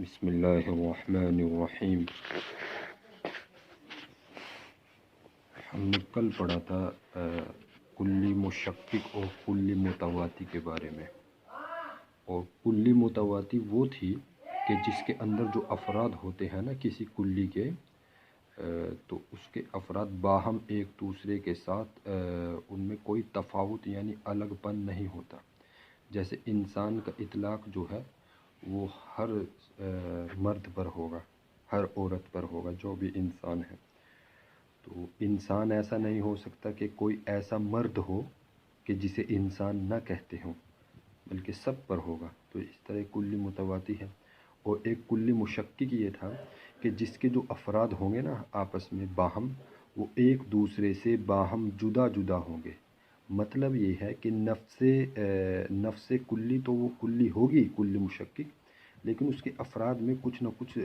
بسم اللہ الرحمن الرحیم۔ ہم نے کل پڑھا تھا کلی مشکک اور کلی متواتی کے بارے میں، اور کلی متواتی وہ تھی کہ جس کے اندر جو افراد ہوتے ہیں نا کسی کلی کے، تو اس کے افراد باہم ایک دوسرے کے ساتھ ان میں کوئی تفاوت یعنی الگ پن نہیں ہوتا۔ جیسے انسان کا اطلاق جو ہے وہ ہر مرد پر ہوگا، ہر عورت پر ہوگا، جو بھی انسان ہے۔ تو انسان ایسا نہیں ہو سکتا کہ کوئی ایسا مرد ہو کہ جسے انسان نہ کہتے ہوں، بلکہ سب پر ہوگا۔ تو اس طرح کلی متواتی ہے۔ اور ایک کلی مشکک یہ تھا کہ جس کے جو افراد ہوں گے نا آپس میں باہم، وہ ایک دوسرے سے باہم جدا جدا ہوں گے۔ مطلب یہ ہے کہ نفس کلی تو وہ کلی ہوگی کلی مشکک، لیکن اس کے افراد میں کچھ نہ کچھ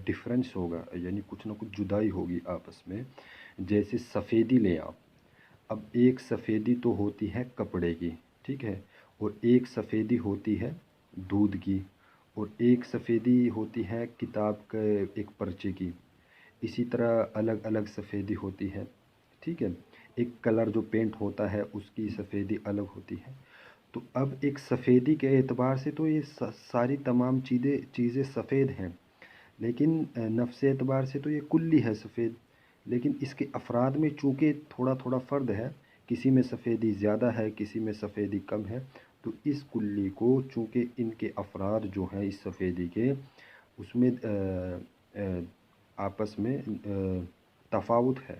ڈفرینس ہوگا، یعنی کچھ نہ کچھ جدائی ہوگی آپس میں۔ جیسے سفیدی لیں آپ، اب ایک سفیدی تو ہوتی ہے کپڑے کی، ٹھیک ہے، اور ایک سفیدی ہوتی ہے دودھ کی، اور ایک سفیدی ہوتی ہے کتاب کے ایک پرچے کی۔ اسی طرح الگ الگ سفیدی ہوتی ہے، ٹھیک ہے۔ ایک کلر جو پینٹ ہوتا ہے اس کی سفیدی الگ ہوتی ہے۔ تو اب ایک سفیدی کے اعتبار سے تو یہ ساری تمام چیزیں سفید ہیں، لیکن نفس اعتبار سے تو یہ کلی ہے سفید، لیکن اس کے افراد میں چونکہ تھوڑا تھوڑا فرد ہے، کسی میں سفیدی زیادہ ہے، کسی میں سفیدی کم ہے، تو اس کلی کو چونکہ ان کے افراد جو ہیں اس سفیدی کے، اس میں آپس میں تفاوت ہے،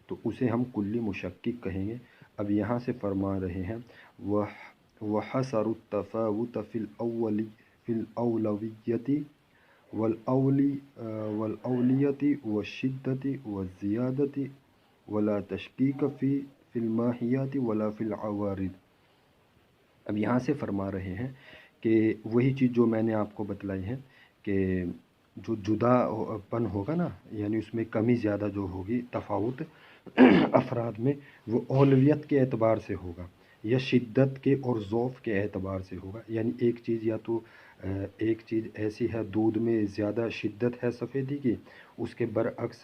تو اسے ہم کلی مشکک کہیں گے۔ اب یہاں سے فرما رہے ہیں وَحَصَرُ التَّفَاوُتَ فِي الْأَوْلَوِيَّةِ وَالْأَوْلِيَّةِ وَالشِّدَّةِ وَالزِّيَادَةِ وَلَا تَشْكِيكَ فِي الْمَاهِيَّةِ وَلَا فِي الْعَوَارِضِ۔ اب یہاں سے فرما رہے ہیں کہ وہی چیز جو میں نے آپ کو بتلائی ہے کہ جو جدا پن ہوگا نا، یعنی اس میں کمی زیادہ جو ہوگی تفاوت افراد میں، وہ اولویت کے اعتبار سے ہوگا یا شدت کے اور ضعف کے اعتبار سے ہوگا۔ یعنی ایک چیز یا تو ایک چیز ایسی ہے دودھ میں زیادہ شدت ہے سفیدی کی، اس کے برعکس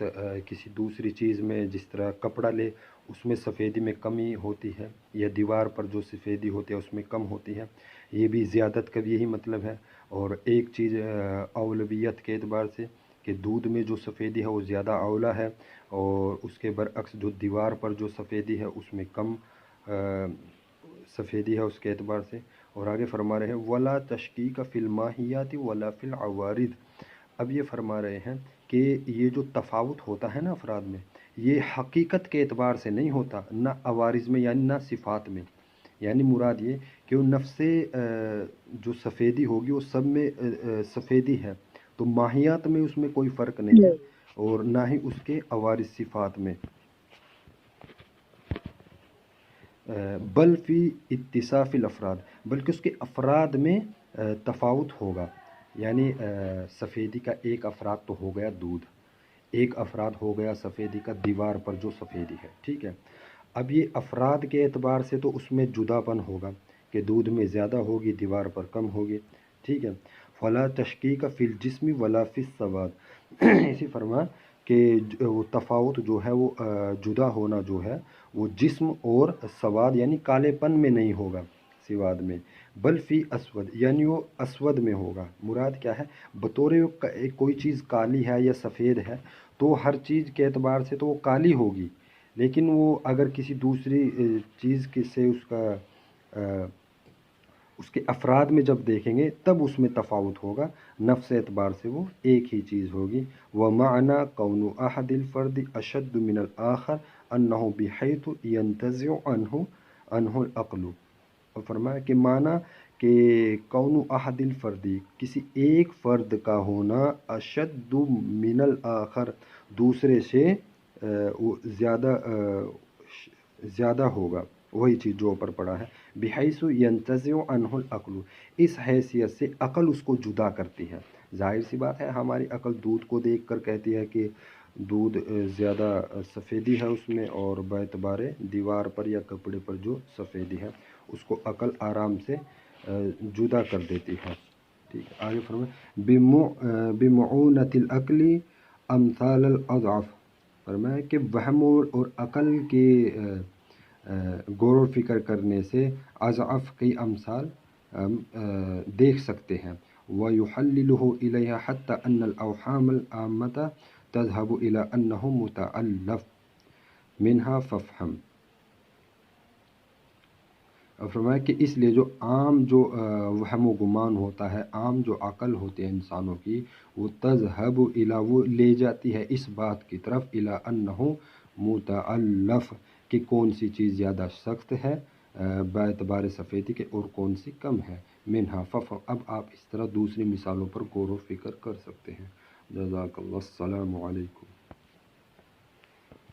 کسی دوسری چیز میں جس طرح کپڑا لے اس میں سفیدی میں کمی ہوتی ہے، یا دیوار پر جو سفیدی ہوتی ہے اس میں کم ہوتی ہے، یہ بھی زیادت کا بھی یہی مطلب ہے۔ اور ایک چیز اولویت کے اعتبار سے کہ دودھ میں جو سفیدی ہے وہ زیادہ اولا ہے، اور اس کے برعکس جو دیوار پر جو سفیدی ہے اس میں کم سفیدی ہے اس کے اعتبار سے۔ اور آگے فرما رہے ہیں وَلَا تَشْكِيكَ فِي الْمَاهِيَّةِ وَلَا فِي الْعَوَارِضِ۔ اب یہ فرما رہے ہیں کہ یہ جو تفاوت ہوتا ہے نا افراد میں، یہ حقیقت کے اعتبار سے نہیں ہوتا، نہ عوارض میں یعنی نہ صفات میں۔ یعنی مراد یہ کہ وہ نفس جو سفیدی ہوگی وہ سب میں سفیدی ہے، تو ماہیات میں اس میں کوئی فرق نہیں ہے، اور نہ ہی اس کے عوارض صفات میں، بل فی اتصاف الافراد، بلکہ اس کے افراد میں تفاوت ہوگا۔ یعنی سفیدی کا ایک افراد تو ہو گیا دودھ، ایک افراد ہو گیا سفیدی کا دیوار پر جو سفیدی ہے، ٹھیک ہے۔ اب یہ افراد کے اعتبار سے تو اس میں جدا پن ہوگا کہ دودھ میں زیادہ ہوگی دیوار پر کم ہوگی، ٹھیک ہے۔ فلا تشکیک فی الجسم ولا فی السواد، اسی فرما کہ وہ تفاوت جو ہے وہ جدا ہونا جو ہے وہ جسم اور سواد یعنی کالے پن میں نہیں ہوگا، سواد میں، بل فی اسود، یعنی وہ اسود میں ہوگا۔ مراد کیا ہے؟ بطور کوئی چیز کالی ہے یا سفید ہے تو ہر چیز کے اعتبار سے تو وہ کالی ہوگی، لیکن وہ اگر کسی دوسری چیز سے اس کے افراد میں جب دیکھیں گے تب اس میں تفاوت ہوگا، نفس اعتبار سے وہ ایک ہی چیز ہوگی۔ وَمَعْنَا قَوْنُ أَحَدِ الْفَرْدِ أَشَدُّ مِنَ الْآخَرِ أَنَّهُ بِحَيْثُ يَنْتَزِعُ عَنْهُ الْعَقْلُ۔ اور فرمایا کہ معنی کہ قَوْنُ أَحَدِ الْفَرْدِ، کسی ایک فرد کا ہونا، أَشَدُّ مِنَ الْآخَرِ، دوسرے سے وہ زیادہ ہوگا، وہی چیز جو اوپر پڑا ہے، بحیث ینتزع عنہ العقل، اس حیثیت سے عقل اس کو جدا کرتی ہے۔ ظاہر سی بات ہے ہماری عقل دودھ کو دیکھ کر کہتی ہے کہ دودھ زیادہ سفیدی ہے اس میں، اور باعتبار دیوار پر یا کپڑے پر جو سفیدی ہے اس کو عقل آرام سے جدا کر دیتی ہے۔ ٹھیک ہے، آگے فرمائے بمعونت العقلی امثال الاضعف، فرمایا کہ وہم اور عقل کے غور و فکر کرنے سے اضعف کی امثال دیکھ سکتے ہیں۔ وَيُحَلِّلُهُ إِلَيْهَا حَتَّى أَنَّ الْأَوْهَامَ الْعَامَّةَ تَذْهَبُ إِلَىٰ أَنَّهُ مُتَأَلَّفٌ مِنْهَا فَافْهَمْ۔ اور فرمایا کہ اس لیے جو عام جو وہم و گمان ہوتا ہے، عام جو عقل ہوتے ہیں انسانوں کی، وہ تذہب الی، وہ لے جاتی ہے اس بات کی طرف، الی انہ متعلف، کہ کون سی چیز زیادہ سخت ہے باعتبار سفیدی کے اور کون سی کم ہے، منہا ففہم۔ اب آپ اس طرح دوسری مثالوں پر غور و فکر کر سکتے ہیں۔ جزاک اللہ، السلام علیکم۔